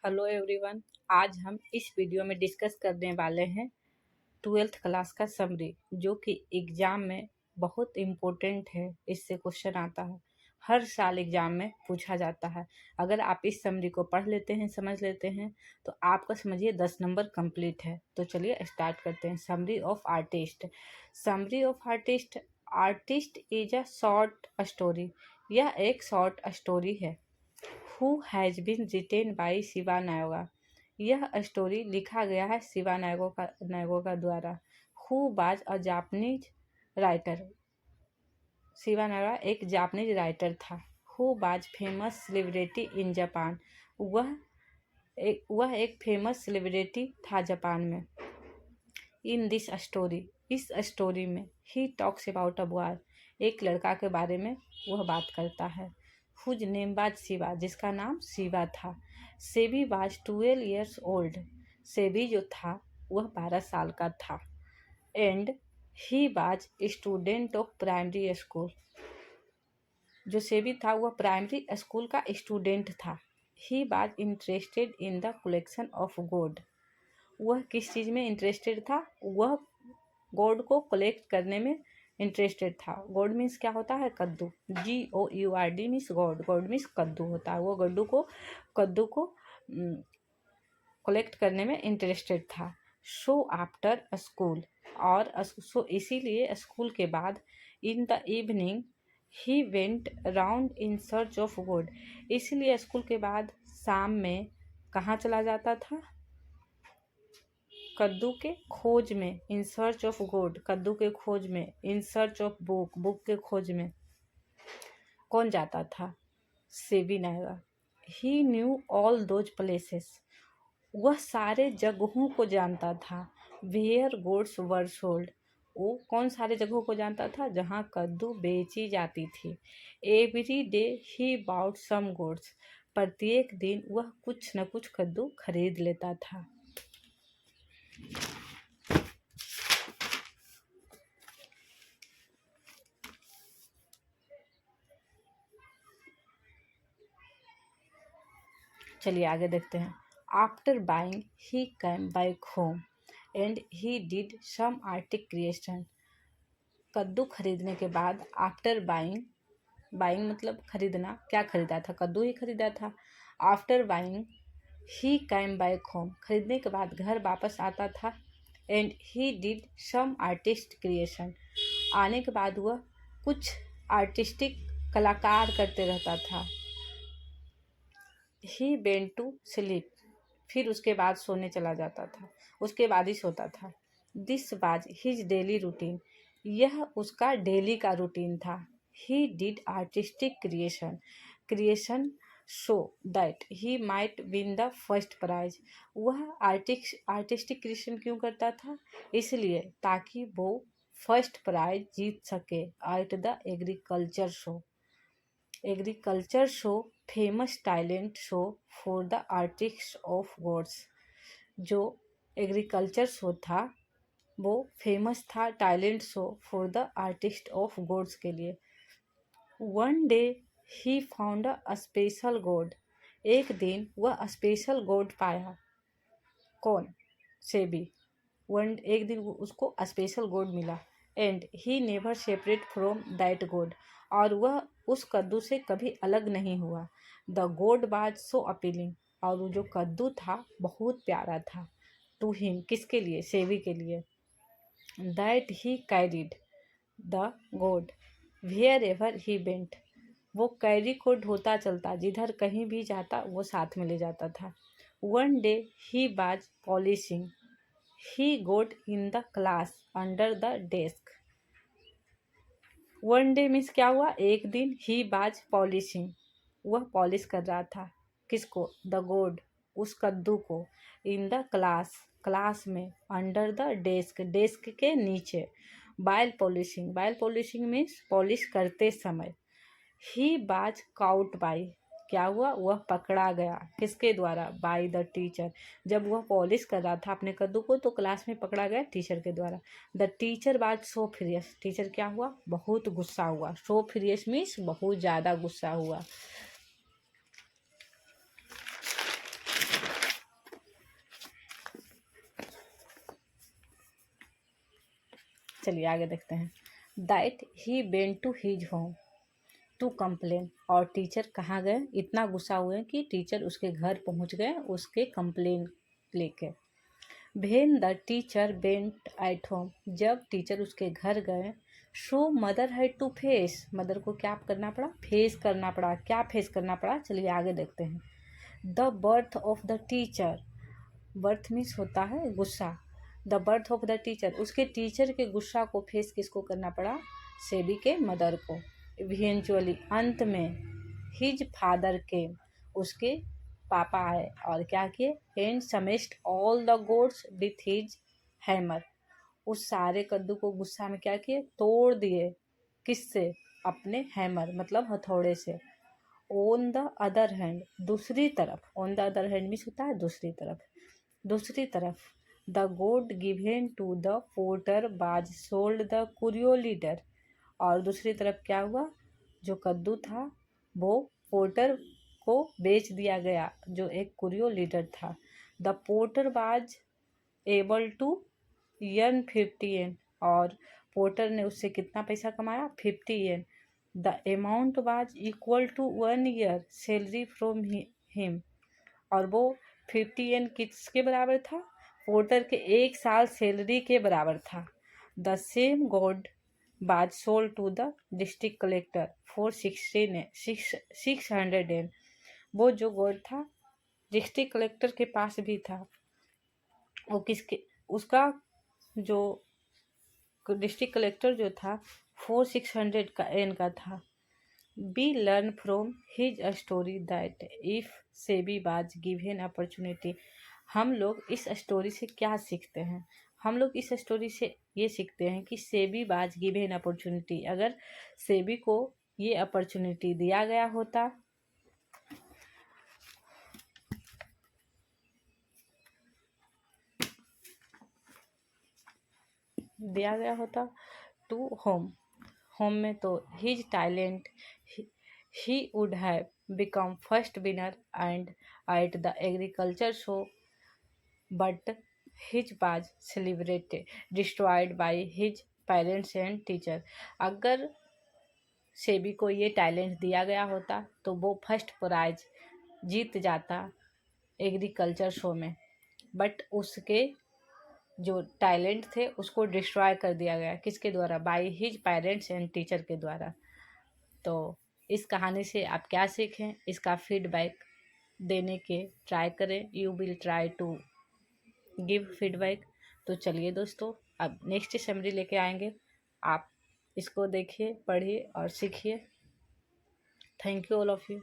Hello everyone. आज हम इस वीडियो में डिस्कस करने वाले हैं 12th क्लास का समरी, जो कि एग्ज़ाम में बहुत इम्पोर्टेंट है। इससे क्वेश्चन आता है, हर साल एग्ज़ाम में पूछा जाता है। अगर आप इस समरी को पढ़ लेते हैं, समझ लेते हैं, तो आपका समझिए 10 नंबर कंप्लीट है। तो चलिए स्टार्ट करते हैं। Summary of artist. Summary of artist. Artist is a short story. यह एक शॉर्ट स्टोरी है। Who has been written by Shiga Naoya. यह स्टोरी लिखा गया है शिवा नायगोका द्वारा। Who was a Japanese writer. Shiga Naoya एक जापानीज राइटर था। Who was famous celebrity in Japan. वह एक फेमस सेलिब्रिटी था जापान में। इन दिस स्टोरी, इस स्टोरी में he talks about a boy, एक लड़का के बारे में वह बात करता है। हुज नेम वाज शिवा, जिसका नाम शिवा था। SEBI was 12 years old. SEBI जो था वह 12 साल का था। And he was student of primary school. जो सेबी था वह प्राइमरी स्कूल का स्टूडेंट था। He was interested in the collection of gold. वह किस चीज़ में इंटरेस्टेड था? वह गोल्ड को कलेक्ट करने में इंटरेस्टेड था। गोल्ड मीन्स क्या होता है? कद्दू। GOURD means gold. Gold means कद्दू होता है। वो कद्दू को कलेक्ट करने में इंटरेस्टेड था। सो आफ्टर स्कूल, और सो इसीलिए स्कूल के बाद, in the evening he went round in search of gold. इसीलिए स्कूल के बाद शाम में कहाँ चला जाता था? कद्दू के खोज में। इन सर्च ऑफ गोल्ड, कद्दू के खोज में। In search of book, book के खोज में कौन जाता था? सेबी नायगा। He knew all those places. वह सारे जगहों को जानता था। Where gourds were sold. वो कौन सारे जगहों को जानता था? जहाँ कद्दू बेची जाती थी। एवरी डे ही बाउट सम गोड्स। प्रत्येक दिन वह कुछ न कुछ कद्दू खरीद लेता था। चलिए आगे देखते हैं। After buying he came back home and he did some artistic creation. कद्दू खरीदने के बाद, आफ्टर बाइंग, बाइंग मतलब खरीदना, क्या खरीदा था? कद्दू ही खरीदा था। After buying he came back home, खरीदने के बाद घर वापस आता था। And he did some artist creation, आने के बाद वह कुछ आर्टिस्टिक कलाकार करते रहता था। ही वेंट टू स्लीप, फिर उसके बाद सोने चला जाता था, उसके बाद ही सोता था। This was his daily routine, यह उसका डेली का रूटीन था। He did artistic creation, creation so that he might win the first prize. वह आर्टिस्टिक क्रिएशन क्यों करता था? इसलिए ताकि वो फर्स्ट प्राइज जीत सके at the agriculture show. Agriculture show famous talent show for the artist of gourds. जो एग्रीकल्चर शो था वो फेमस था talent show for the artist of gourds के लिए। One day he found a special gourd, एक दिन वह special गोड पाया। कौन? सेबी। एक दिन उसको स्पेशल गोड मिला। And he never separate from that गोड, और वह उस कद्दू से कभी अलग नहीं हुआ। द गोड वाज सो अपीलिंग, और वो जो कद्दू था बहुत प्यारा था। टू हिम, किसके लिए? सेवी के लिए। दैट ही कैरिड द गोड वेयर एवर ही वेंट, वो कैरी को ढोता चलता, जिधर कहीं भी जाता वो साथ में ले जाता था। One day he was polishing he got in the class under the desk. One day means क्या हुआ? एक दिन। ही बाज पॉलिशिंग, वह पॉलिश कर रहा था। किसको? द गोड, उस कद्दू को। इन द क्लास, क्लास में। अंडर द डेस्क, डेस्क के नीचे। Bile polishing, bile polishing means polish करते समय। ही बाज काउट बाई, क्या हुआ? वह पकड़ा गया। किसके द्वारा? By the teacher. जब वह पॉलिश कर रहा था अपने कद्दू को तो क्लास में पकड़ा गया टीचर के द्वारा। The teacher was so furious, teacher क्या हुआ? बहुत गुस्सा हुआ। सो फ्रियस मीन्स बहुत ज़्यादा गुस्सा हुआ। चलिए आगे देखते हैं। That he went to his home to complain, और टीचर कहाँ गए, इतना गुस्सा हुए कि टीचर उसके घर पहुँच गए उसके कंप्लेन लेके। When the teacher went at home, जब टीचर उसके घर गए, so mother had to face, mother को क्या करना पड़ा, फेस करना पड़ा। क्या फेस करना पड़ा, चलिए आगे देखते हैं। The birth of the teacher, birth means होता है गुस्सा, the birth of the teacher, उसके टीचर के गुस्सा को फेस किसको करना पड़ा, सेबी के मदर को। इवेंचुअली, अंत में, हिज फादर के, उसके पापा आए और क्या किए, and smashed all the gourds with his hammer, उस सारे कद्दू को गुस्सा में क्या किए, तोड़ दिए। किससे, अपने हैमर मतलब हथौड़े से। ऑन द अदर हैंड, दूसरी तरफ, on the other hand means होता है दूसरी तरफ, दूसरी तरफ, द गोड गिवेन टू द पोर्टर बाज सोल्ड द कुरियो लीडर, और दूसरी तरफ क्या हुआ, जो कद्दू था वो पोर्टर को बेच दिया गया, जो एक कुरियो लीडर था। The porter was able to earn 50 yen, और पोर्टर ने उससे कितना पैसा कमाया, 50 yen. The amount was equal to 1 year salary from him, और वो 50 येन किसके बराबर था, पोर्टर के 1 साल सैलरी के बराबर था। The same gourd was sold to the district collector for 600 yen, वो जो गोड था डिस्ट्रिक्ट कलेक्टर के पास भी था, वो किसके, उसका जो डिस्ट्रिक्ट कलेक्टर जो था 600 येन का था। We learn from his story that if SEBI बाज गिवन अपॉर्चुनिटी, हम लोग इस स्टोरी से क्या सीखते हैं, हम लोग इस स्टोरी से ये सीखते हैं कि सेबी बाज गिवन अपॉर्चुनिटी, अगर सेबी को ये अपॉर्चुनिटी दिया गया होता, टू होम में, तो his talent, he would have become first winner and eight the agriculture show, but his was celebrated destroyed by his parents and teacher. अगर सेबी को ये टैलेंट दिया गया होता तो वो फर्स्ट प्राइज जीत जाता एग्रीकल्चर शो में, बट उसके जो टैलेंट थे उसको डिस्ट्रॉय कर दिया गया, किसके द्वारा, by his parents and teacher के द्वारा। तो इस कहानी से आप क्या सीखें, इसका फीडबैक देने के ट्राई करें, you will try to give feedback. तो चलिए दोस्तों, अब नेक्स्ट समरी लेके आएंगे, आप इसको देखिए, पढ़िए और सीखिए। Thank you all of you.